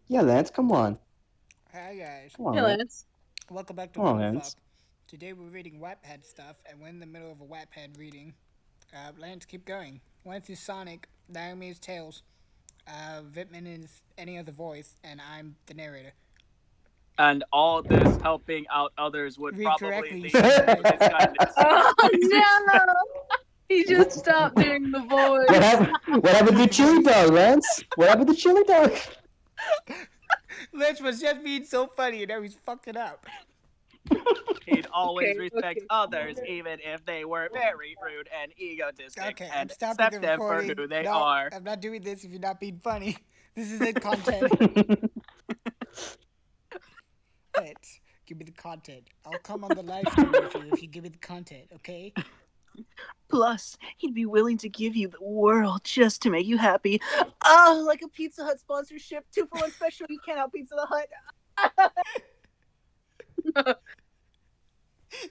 Yeah, Lance, come on. Hi guys, Come on, Hey, Lance. Lance. welcome back to Come on, WonderFuck. Lance. Today we're reading Wattpad stuff, and we're in the middle of a Wattpad reading. Lance, keep going. Lance is Sonic, Naomi is Tails, Vipman is any other voice, and I'm the narrator. And all this helping out others would Read probably correctly, lead stupid. to his kindness. Oh no! He just stopped doing the What voice. happened? What happened to Chili Dog, Lance? What happened to Chili Dog? Lance was just being so funny, and now he's fucking up. He'd always Okay, respect okay. others, even if they were very rude and egotistic, Okay, I'm and stopping accept the them for recording. who they No, are. I'm not doing this if you're not being funny. This is it, content. Lance, give me the content. I'll come on the live stream with you if you give me the content, okay? Plus, he'd be willing to give you the world just to make you happy. Oh, like a Pizza Hut sponsorship, 2-for-1 special. You can't out Pizza Hut.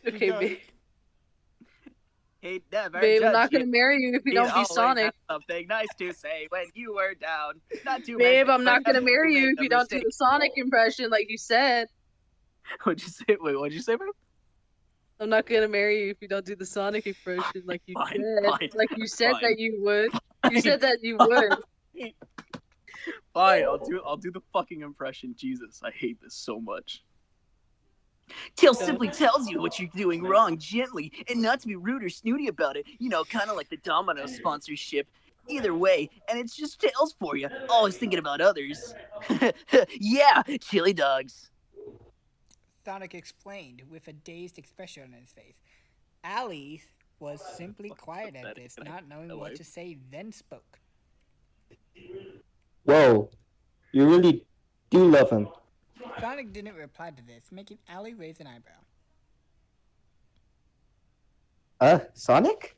Okay, babe. He'd never Babe, I'm judge not you. gonna marry you if you He'd don't be always Sonic. have something nice to say when you were down. Not to Babe, mention I'm not gonna whenever marry you made if a you don't do mistake. the Sonic impression like you said. What'd you say? Wait, what'd you say, babe? I'm not gonna marry you if you don't do the Sonic impression like you Fine, said. fine, Like you said fine. that you would. You said that you would. Fine, I'll do the fucking impression. Jesus, I hate this so much. Tails simply tells you what you're doing wrong gently, and not to be rude or snooty about it. You know, kind of like the Domino's sponsorship. Either way, and it's just Tails for you, always thinking about others. Yeah, chili dogs. Sonic explained with a dazed expression on his face. Ali was simply quiet at this, not knowing what to say, then spoke. Whoa, you really do love him. Sonic didn't reply to this, making Ali raise an eyebrow. Sonic?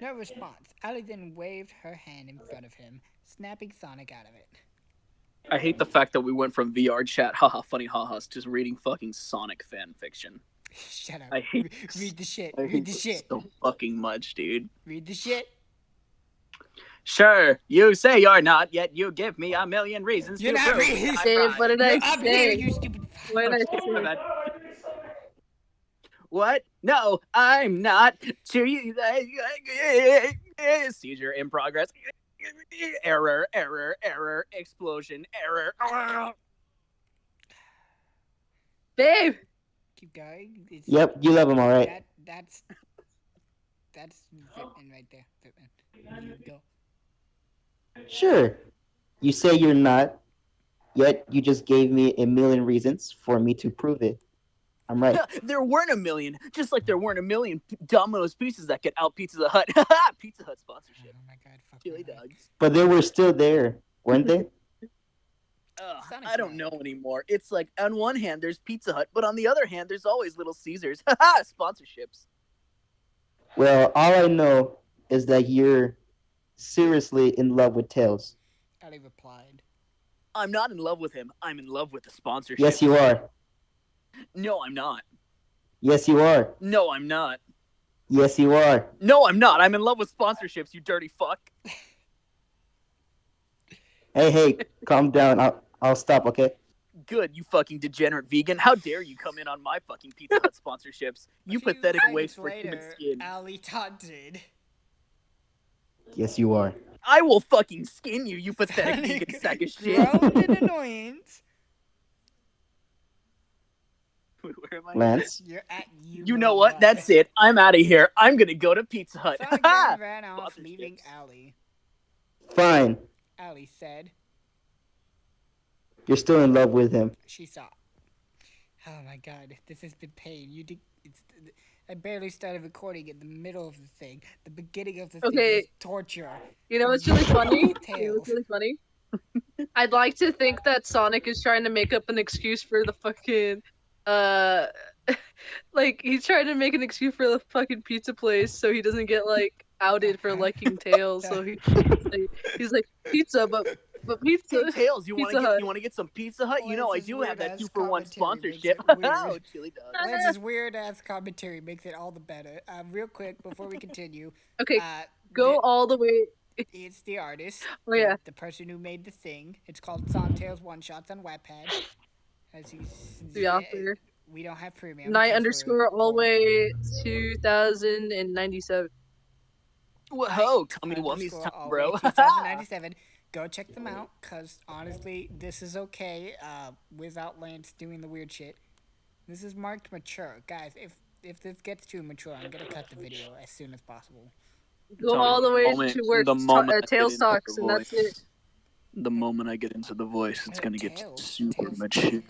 No response. Ali then waved her hand in front of him, snapping Sonic out of it. I hate the fact that we went from VR chat, haha, funny ha-has, to reading fucking Sonic fan fiction. Shut up. I hate Read the shit. I Read hate the this shit. so fucking much, dude. Read the shit. Sure, you say you're not, yet you give me a million reasons You're to not prove reading. I'm Babe, right. what did You're I up here, say? you stupid. What did I Okay, my say? bad. What? No, I'm not. To you, seizure in progress. Error, error, error, explosion, error. Babe! Keep going. It's, Yep, you love him, all right. That's Vipman right there. Vipman. You go. Sure. You say you're not, yet you just gave me a million reasons for me to prove it. I'm right. There weren't a million, just like there weren't a million Domino's pizzas that could out Pizza the Hut. Pizza Hut sponsorship. Oh my god, fuck Chili my life. dogs. But they were still there, weren't they? Ugh, I don't know anymore. It's like, on one hand, there's Pizza Hut, but on the other hand, there's always Little Caesars. Sponsorships. Well, all I know is that you're seriously in love with Tails. Ali replied. I'm not in love with him. I'm in love with the sponsorship. Yes, you are. No, I'm not. Yes, you are. No, I'm not. Yes, you are. No, I'm not. I'm in love with sponsorships, you dirty fuck. Hey, calm down. I'll stop, okay? Good, you fucking degenerate vegan. How dare you come in on my fucking Pizza Hut sponsorships? You pathetic waste for human skin. Ali taunted. Yes, you are. I will fucking skin you, you pathetic vegan sack of shit. Groaned in annoyance. Wait, where am I? Lance? You're at you. You know what? That's it. I'm out of here. I'm gonna go to Pizza Hut. Sonic then ran off, Sponsorships. leaving Ali. Fine. Ali said You're still in love with him. she saw. Oh my god, this has been pain. I barely started recording in the middle of the thing. The beginning of the thing Okay. was torture. You know what's really funny? You know Tails. what's really funny? I'd like to think that Sonic is trying to make up an excuse for the fucking, like, he's trying to make an excuse for the fucking pizza place so he doesn't get, like, outed for liking Tails. So he's like, pizza, but pizza. Hey, Tails, you Pizza Hut. want to get some Pizza Hut? You know, I Lance's do have that weird-ass 2-for-1 commentary sponsorship. makes it weird. Oh, chili dogs. Lance's weird ass commentary makes it all the better. Real quick before we continue. Okay, Uh, go all the way. It's the artist. Oh yeah. The person who made the thing. It's called Songtails One Shots on Wattpad. As you, The author. we don't have premium. Night 'cause underscore we're all the poor. way 2097. Whoa, tell me what me's Underscore time, all bro. way 2097. Go check them out, cause honestly, this is okay. Without Lance doing the weird shit. This is marked mature, guys. If this gets too mature, I'm gonna cut the video as soon as possible. Go all the way to where Tails talks, and that's it. The moment I get into the voice, it's gonna get Tails. super Tails. mature.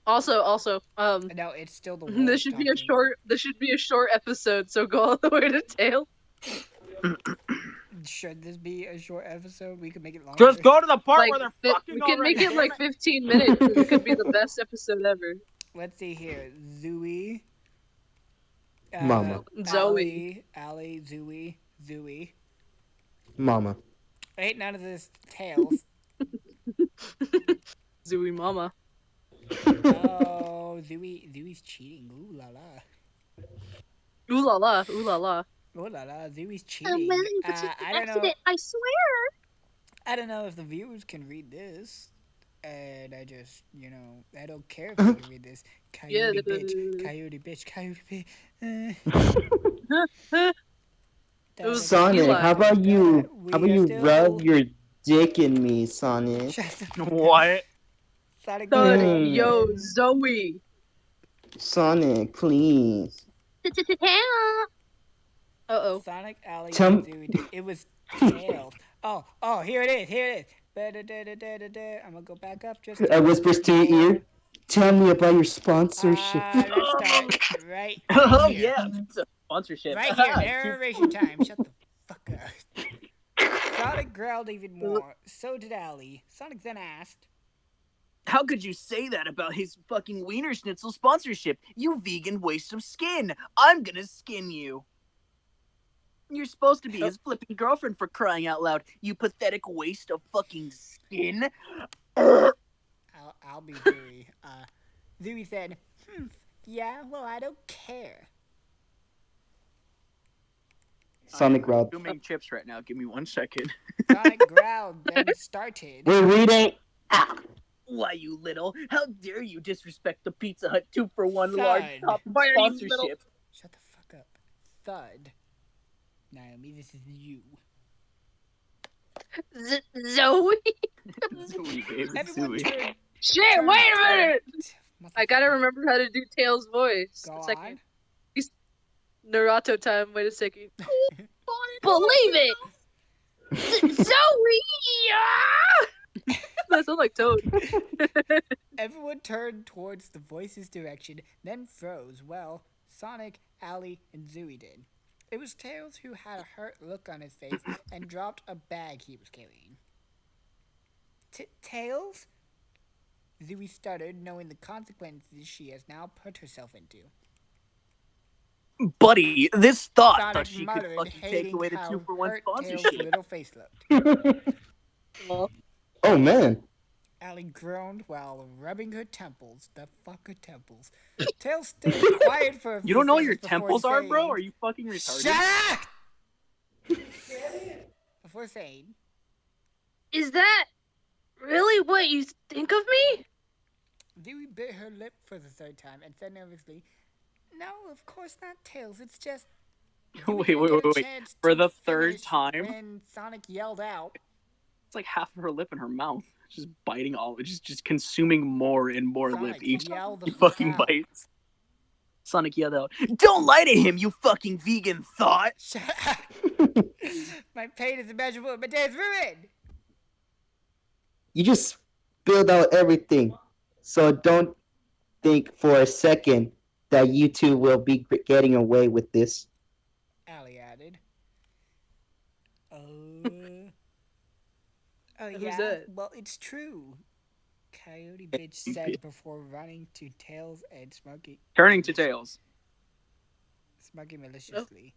Also, No, it's still the. this should be a short. This should be a short episode. So go all the way to Tails. Should this be a short episode? We could make it longer. Just go to the part where they're fucking We can make already. it like 15 minutes. It could be the best episode ever. Let's see here. Zooey. Mama. Zoe. Allie, Zooey. Mama. Ain't none of this Tails. Zooey Mama. Oh, Zooey's cheating. Ooh la la. Ooh la la. Ooh la la. Ooh la la. Zooey's cheating. I don't know. I swear. I don't know if the viewers can read this. And I just, I don't care if they can read this. Coyote bitch. Coyote bitch. Coyote bitch. Sonic, how about you? How about you rub your dick in me, Sonic? What? Sonic, Yo, Zoe. Sonic, please. Uh-oh. Sonic, Alley, Tell and Zooey. It was Tails. Oh, here it is. I'm gonna go back up just. Whispers to your ear. Tell me about your sponsorship. Let's start right Oh here. yeah, it's a sponsorship. Right here, narration time. Shut the fuck up. Sonic growled even more. So did Allie. Sonic then asked, How could you say that about his fucking Wiener Schnitzel sponsorship? You vegan waste of skin. I'm gonna skin you. You're supposed to be his flipping girlfriend, for crying out loud. You pathetic waste of fucking skin. I'll be Zooey. Zooey said, yeah, well, I don't care. Sonic growled. I'm doing chips right now. Give me 1 second. Sonic growled, then started. We're reading. Why, you little? How dare you disrespect the Pizza Hut 2-for-1 Thud. large top Why are you little? sponsorship? Shut the fuck up. Thud. Naomi, this is you. Zoe? Zooey, babe. Everyone Zooey. turn. Shit, wait a minute! I gotta remember how to do Tails' voice. Go A second. on. Naruto time. Wait a second. Believe it! Zoe! That sounds like Toad. Everyone turned towards the voice's direction, then froze. Well, Sonic, Allie, and Zooey did. It was Tails who had a hurt look on his face and dropped a bag he was carrying. Tails? Zooey stuttered, knowing the consequences she has now put herself into. Buddy, this thought Sonic that she could muttered, fucking take hating away the how 2-for-1 hurt Tails' sponsorship. little face looked. Oh man. Allie groaned while rubbing her temples. The fuck her temples. Tails stayed quiet for a few You don't know what your seconds before temples are, bro? saying- Are you fucking retarded? Shut up! Before saying, Is that really what you think of me? Dewey bit her lip for the third time and said nervously, "No, of course not, Tails. It's just." Dewey didn't get a Wait. chance For to the third finish time? when Sonic yelled out, It's like half of her lip in her mouth. Just biting all, just consuming more and more lip Sonic, each yell time the he fuck fucking out. bites. Sonic yelled out, "Don't lie to him, you fucking vegan thought!" "Shut up! My pain is immeasurable and my day is ruined!" You just spilled out everything. So don't think for a second that you two will be getting away with this. Allie added. Oh Who's yeah, that? well, it's true. Coyote bitch said before running to Tails and Smokey. Turning to Tails. Smokey maliciously.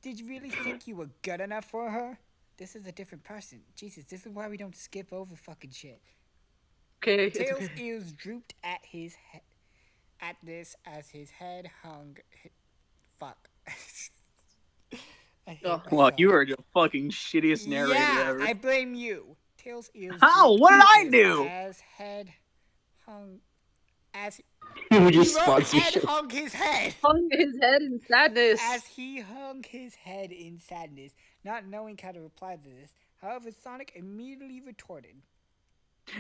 Did you really think you were good enough for her? This is a different person. Jesus, this is why we don't skip over fucking shit. Okay. Tails' ears drooped at his at this as his head hung. Fuck. I hate Oh. Well, myself. you are the fucking shittiest narrator Yeah, ever. I blame you. Tails ears. How? drooped What did I his do? As head hung, as Would he you wrote and sponsorship? hung his head. Hung his head in sadness. As he hung his head in sadness, not knowing how to reply to this. However, Sonic immediately retorted.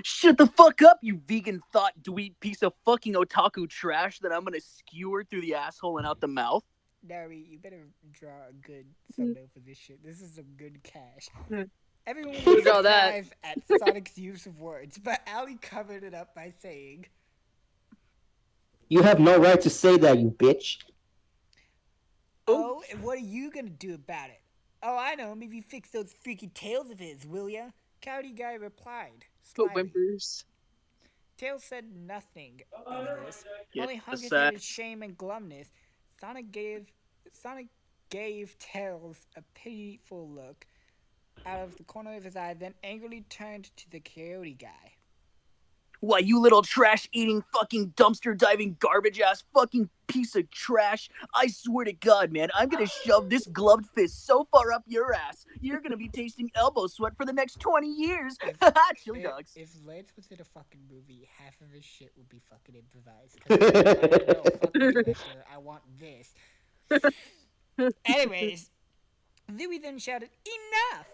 Shut the fuck up, you vegan thought dweeb piece of fucking otaku trash that I'm gonna skewer through the asshole and out the mouth. Dari, you better draw a good thumbnail for this shit. This is some good cash. Hmm. Everyone You was draw that. surprised at Sonic's use of words, but Ali covered it up by saying, You have no right to say that, you bitch. "Oh, and what are you gonna do about it? Oh, I know. Maybe fix those freaky tails of his, will ya?" Coyote Guy replied, But slyly. whimpers. Tails said nothing of this. Get Only hung the his head sack. in shame and glumness. Sonic gave Tails a pitiful look out of the corner of his eye, then angrily turned to the Coyote Guy. Why, you little trash eating fucking dumpster diving garbage ass fucking piece of trash. I swear to God, man, I'm gonna shove this gloved fist so far up your ass, you're gonna be tasting elbow sweat for the next 20 years. Haha, chili dogs. If Lance was in a fucking movie, half of his shit would be fucking improvised. 'Cause he'd be like, no, fuck the director, I want this. Anyways, Louie then shouted, "Enough!"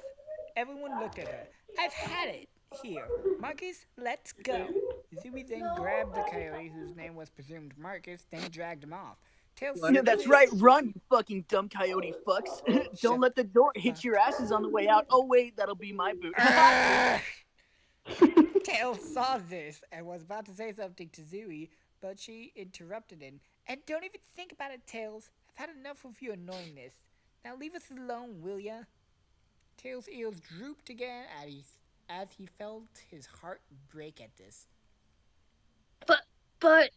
Everyone looked at her. "I've had it. Here, Marcus, let's go." Zooey then grabbed the coyote, whose name was presumed Marcus, then dragged him off. Tails Yeah, that's right, run, you fucking dumb coyote fucks. Don't let the door hit your asses on the way out. Oh wait, that'll be my boot. Tails saw this and was about to say something to Zooey, but she interrupted him. "And don't even think about it, Tails. I've had enough of your annoyingness. Now leave us alone, will ya?" Tails' ears drooped again as he felt his heart break at this. But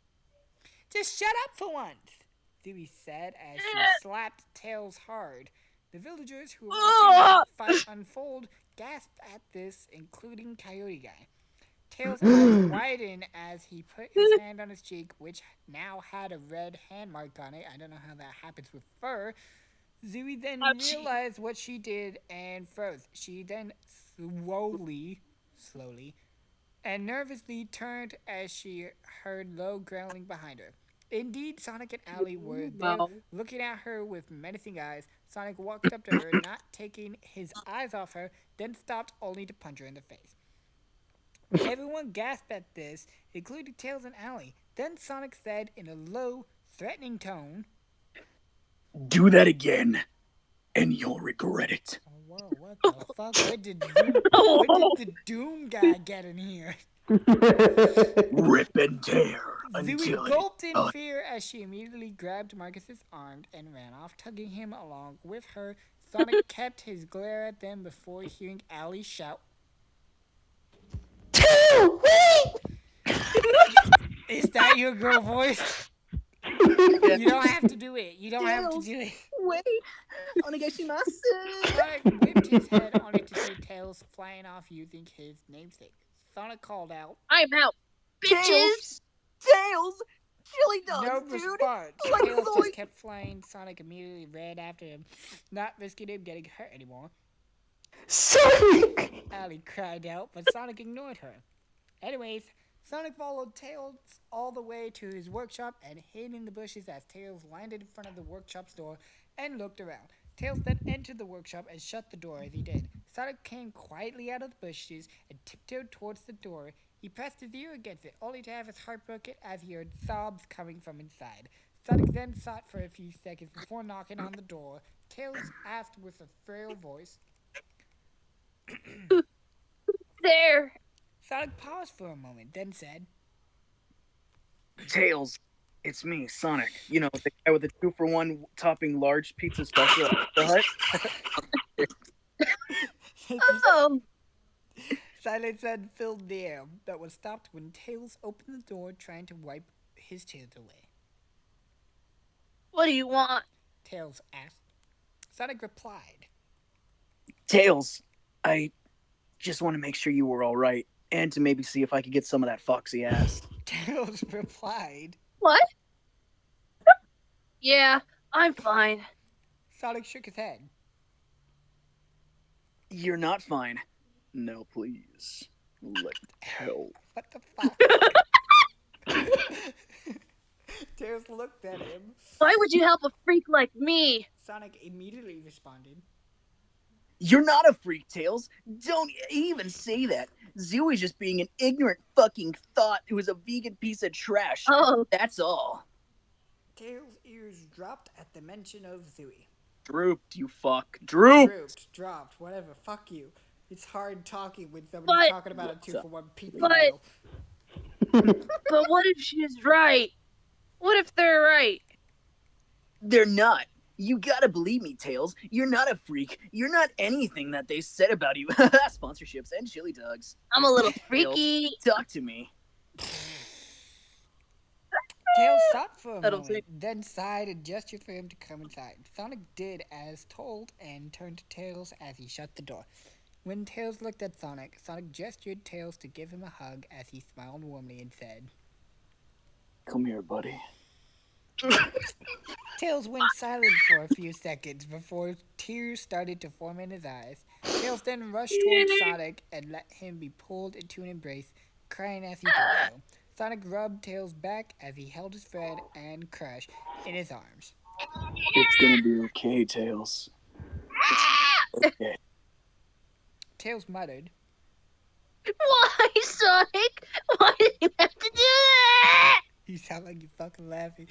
"Just shut up for once," Dewey said as she slapped Tails hard. The villagers who were watching the fight unfold gasped at this, including Coyote Guy. Tails' eyes widened as he put his hand on his cheek, which now had a red hand mark on it. I don't know how that happens with fur. Zooey then realized what she did and froze. She then slowly, and nervously turned as she heard low growling behind her. Indeed, Sonic and Ali were there, looking at her with menacing eyes. Sonic walked up to her, not taking his eyes off her, then stopped only to punch her in the face. Everyone gasped at this, including Tails and Ali. Then Sonic said in a low, threatening tone, Do that again, and you'll regret it. "Oh, whoa, what the fuck? When did the Doom guy get in here?" Rip and tear Zooey until gulped in fear as she immediately grabbed Marcus's arm and ran off, tugging him along with her. Sonic kept his glare at them before hearing Ali shout, "Is that your girl voice? You don't have to do it. You don't have to do it." Wait, onegaishimasu. Sonic whipped his head only to see Tails flying off using his namesake. Sonic called out, I'm out, bitches. Tails, chili dogs, no dude. response. Like Tails Lloyd. just kept flying. Sonic immediately ran after him, not risking him getting hurt anymore. Sonic! Ali cried out, but Sonic ignored her. Anyways, Sonic followed Tails all the way to his workshop and hid in the bushes as Tails landed in front of the workshop's door and looked around. Tails then entered the workshop and shut the door as he did. Sonic came quietly out of the bushes and tiptoed towards the door. He pressed his ear against it, only to have his heart broken as he heard sobs coming from inside. Sonic then sought for a few seconds before knocking on the door. Tails asked with a frail voice. There. Sonic paused for a moment, then said, Tails, it's me, Sonic. You know, the guy with the 2-for-1 topping large pizza special at the Hut. Silence had filled the air, but was stopped when Tails opened the door trying to wipe his tears away. What do you want? Tails asked. Sonic replied, Tails, I just want to make sure you were all right, and to maybe see if I could get some of that foxy ass. Tails replied, What? Yeah, I'm fine. Sonic shook his head. You're not fine. Now, please, let go. What the fuck? Tails looked at him. Why would you help a freak like me? Sonic immediately responded. You're not a freak, Tails. Don't even say that. Zooey's just being an ignorant fucking thought who is a vegan piece of trash. Oh, That's all. Tails' ears dropped at the mention of Zooey. Drooped, you fuck. Drooped! Drooped, dropped, whatever. Fuck you. It's hard talking when somebody's But- talking about a 2-for-1 pee-pee But- meal. but what if she's right? What if they're right? They're not. You gotta believe me, Tails. You're not a freak. You're not anything that they said about you. Sponsorships and chili dogs. I'm a little freaky. Talk to me. Tails thought for a That'll moment, then sighed and gestured for him to come inside. Sonic did as told and turned to Tails as he shut the door. When Tails looked at Sonic, Sonic gestured Tails to give him a hug as he smiled warmly and said, Come here, buddy. Tails went silent for a few seconds before tears started to form in his eyes. Tails then rushed towards Sonic and let him be pulled into an embrace, crying as he did so. Sonic rubbed Tails' back as he held his friend and Crush in his arms. It's gonna be okay, Tails. Okay. Tails muttered, Why, Sonic? Why did you have to do that? "You sound like you fucking laughing."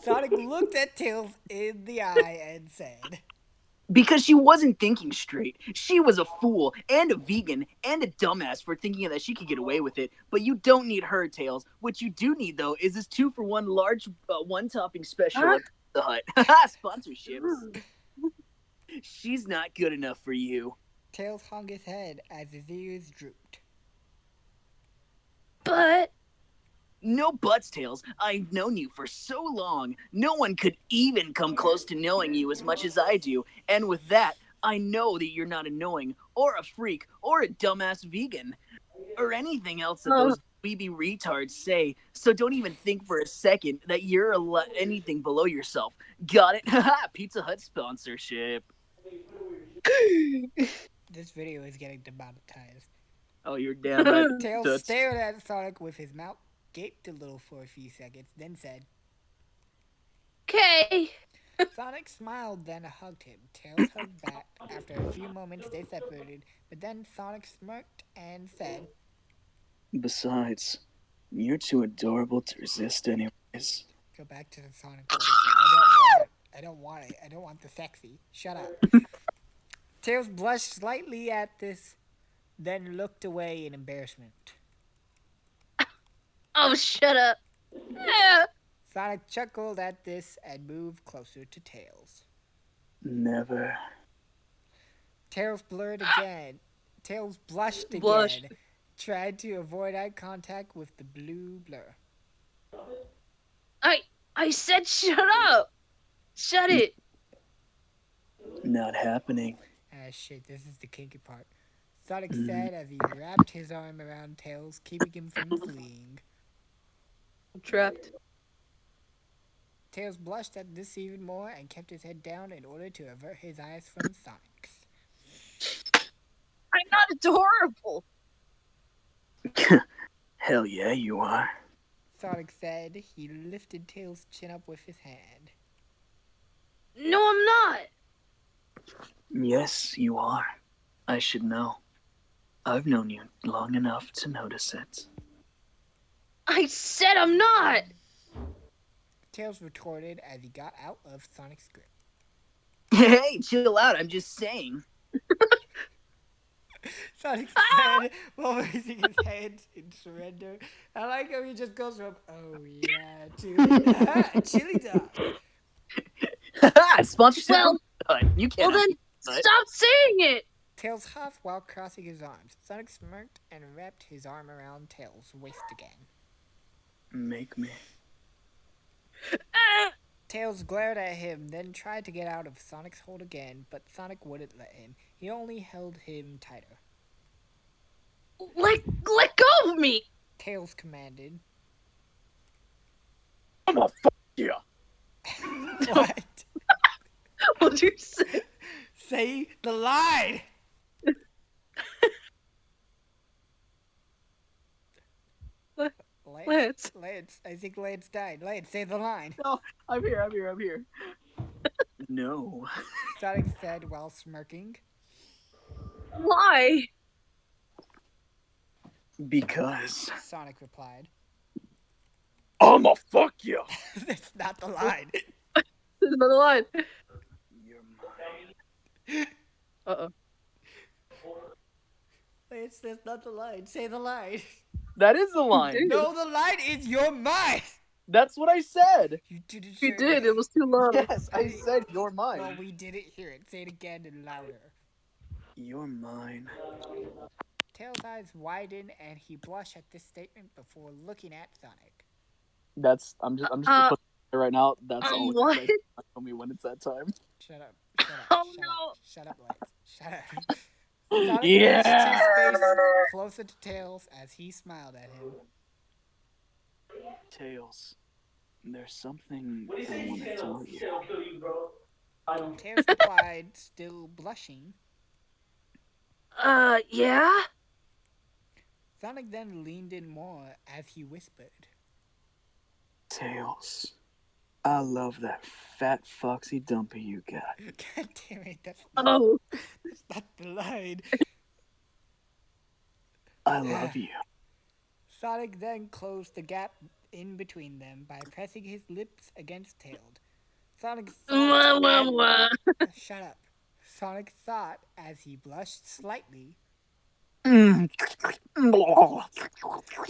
Sonic looked at Tails in the eye and said, Because she wasn't thinking straight. She was a fool and a vegan and a dumbass for thinking that she could get away with it. But you don't need her, Tails. What you do need, though, is this 2-for-1 large one-topping special Huh? at the Hut. Sponsorships. She's not good enough for you. Tails hung his head as his ears drooped. But No buts, Tails. I've known you for so long. No one could even come close to knowing you as much as I do. And with that, I know that you're not annoying, or a freak, or a dumbass vegan, or anything else that those weeby retards say. So don't even think for a second that you're anything below yourself. Got it? Haha, Pizza Hut sponsorship. This video is getting demonetized. Oh, you're damn right. Tails Toots. stared at Sonic with his mouth gaped a little for a few seconds, then said, okay. Sonic smiled, then hugged him. Tails hugged back. After a few moments, they separated, but then Sonic smirked and said, Besides, you're too adorable to resist anyways. go back to the Sonic voice. I don't want it. I don't want the sexy. Shut up. Tails blushed slightly at this, then looked away in embarrassment. Oh, shut up. Sonic chuckled at this and moved closer to Tails. Never. Tails blurred again. Tails blushed again. Blushed. Tried to avoid eye contact with the blue blur. I said shut up. Shut it. Not happening. Ah, shit, this is the kinky part. Sonic said as he wrapped his arm around Tails, keeping him from fleeing. I'm trapped. Tails blushed at this even more and kept his head down in order to avert his eyes from Sonic's. I'm not adorable. Hell yeah, you are. Sonic said. He lifted Tails' chin up with his hand. No, I'm not. Yes, you are. I should know. I've known you long enough to notice it. I said I'm not. Tails retorted as he got out of Sonic's grip. Hey, chill out, I'm just saying. Sonic said while raising his hands in surrender. I like how he just goes from, oh yeah, to chili dog. Sponsorship Well- from Hut. You Well can't. then, stop saying it. Tails huffed while crossing his arms. Sonic smirked and wrapped his arm around Tails' waist again. Make me. Tails glared at him, then tried to get out of Sonic's hold again, but Sonic wouldn't let him. He only held him tighter. Let go of me. Tails commanded. I'm a fuck you. What? What'd you say? Say the line. Lance. Lance, I think Lance died. Lance, say the line. No, I'm here. No. Sonic said while smirking. Why? Because Sonic replied. I'ma fuck you. That's not the line. There's another line. You're mine. Uh-oh. Lance, that's not the line. Say the line. That is the line. Dude. No, the line is you're mine. That's what I said. You didn't You say did. It was too loud. Yes, I said you're Well, mine. we didn't hear it. Say it again and louder. You're mine. Tails' eyes widen and he blushed at this statement before looking at Sonic. I'm just gonna put it right now. That's all. What? Tell me when it's that time. Shut up. Oh, shut no. up. Shut up, Lance. Shut up. Sonic Yeah. pushed his face closer to Tails as he smiled at him. Tails, there's something I want to tell you. Tails replied, still blushing. Yeah? Sonic then leaned in more as he whispered. Tails, I love that fat foxy dumpy you got. God damn it, that's Oh. not the line. I love you. Sonic then closed the gap in between them by pressing his lips against Tails. Sonic thought Shut up. Sonic thought as he blushed slightly. Mm.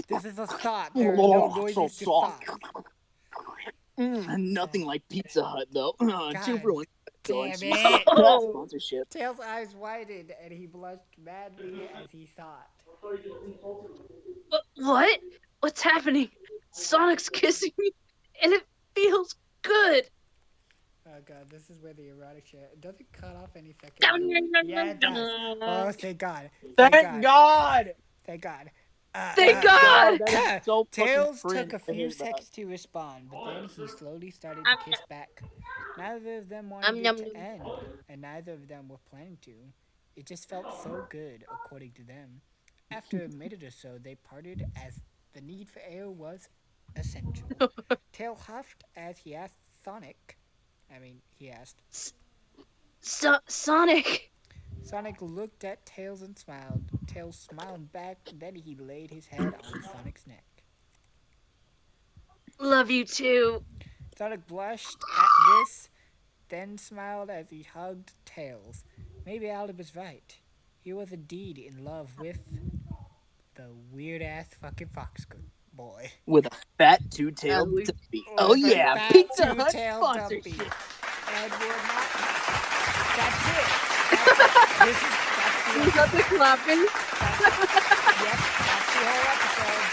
This is a thought. There are no noises to thought. Nothing like Pizza Hut though. 2 for 1. Damn That's it. sponsorship. Tails' eyes widened and he blushed madly as he thought. What? What's happening? Sonic's kissing me, and it feels good. Oh god, this is where the erotic shit. Does it cut off any second? Yeah, it does. Oh, thank God. Thank God. Thank God. Thank God! That is so fucking Tails cringe took a to few hear that. seconds to respond, but then he slowly started to kiss back. Neither of them wanted it to end, and neither of them were planning to. It just felt so good, according to them. After a minute or so, they parted as the need for air was essential. Tails huffed as he asked Sonic. He asked. Sonic! Sonic looked at Tails and smiled. Tails smiled back, then he laid his head on Sonic's neck. Love you too. Sonic blushed at this, then smiled as he hugged Tails. Maybe Alda was right. He was indeed in love with the weird-ass fucking fox boy. With a fat two-tailed Ugly. dumpy. With Oh a yeah, fat Pizza Hut two-tailed sponsorship. dumpy. And we're not... That's it. You got the clapping? Yep, that's the whole episode.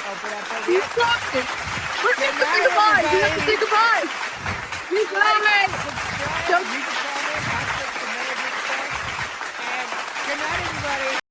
Open up the He's clapping! Let's Good say night, goodbye! You have to everybody. say goodbye! Goodbye! subscribe, leave a comment, ask us some more good stuff, and good night, everybody.